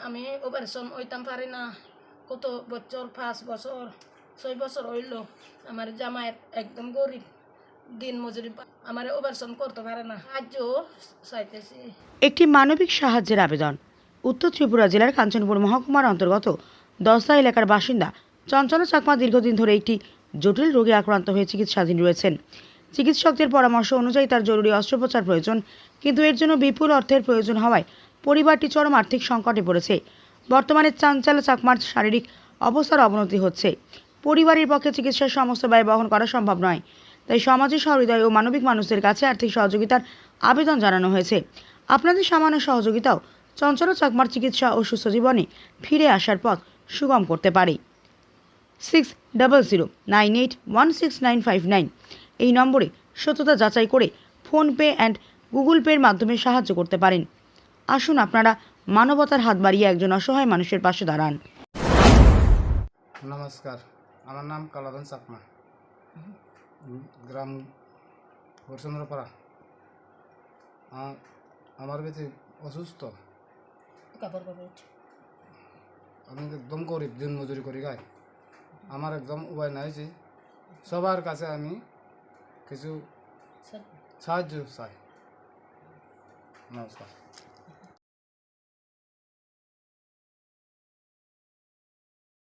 আমি অপারেশন হইতাম পারি না, কত বছর 5 বছর 6 বছর হইল। আমার জামাইয়ের একদম গরিব, দিন মজুরি, আমার অপারেশন করতে পারে না, সাহায্য চাইতেছি। একটি মানবিক সাহায্যের আবেদন। উত্তর ত্রিপুরা জেলার কাঞ্চনপুর মহকুমার অন্তর্গত দশদা এলাকার বাসিন্দা চঞ্চলা চাকমা দীর্ঘদিন ধরে একটি জটিল রোগে আক্রান্ত হয়ে চিকিৎসাধীন রয়েছেন। চিকিৎসকদের পরামর্শ অনুযায়ী তার জরুরি অস্ত্রোপচার প্রয়োজন, কিন্তু এর জন্য বিপুল অর্থের প্রয়োজন হওয়ায় পরিবারটি চরম আর্থিক সংকটে পড়েছে। বর্তমানে চঞ্চলা চাকমার শারীরিক অবস্থার অবনতি হচ্ছে। পরিবারের পক্ষে চিকিৎসার সমস্ত ব্যয় বহন করা সম্ভব নয়, তাই সমাজের সহৃদয় ও মানবিক মানুষদের কাছে আর্থিক সহযোগিতার আবেদন জানানো হয়েছে। আপনাদের সামান্য সহযোগিতাও চঞ্চলা চাকমার চিকিৎসা ও সুস্থ জীবনে ফিরে আসার পথ সুগম করতে পারে। 6000981695 এই নম্বরে সত্যতা যাচাই করে ফোনপে অ্যান্ড গুগল পের মাধ্যমে সাহায্য করতে পারেন। আসুন আপনারা মানবতার হাত বাড়িয়ে একজন অসহায় মানুষের পাশে দাঁড়ান। নমস্কার, আমার নাম কালাধন চাকমা, গ্রাম হরচন্দ্রপাড়া। আমার বেশি অসুস্থ, আমি একদম গরিব, দিন মজুরি করি খাই। আমার একদম উপায় নাই যে সবার কাছে আমি কিছু সাহায্য চাই। নমস্কার।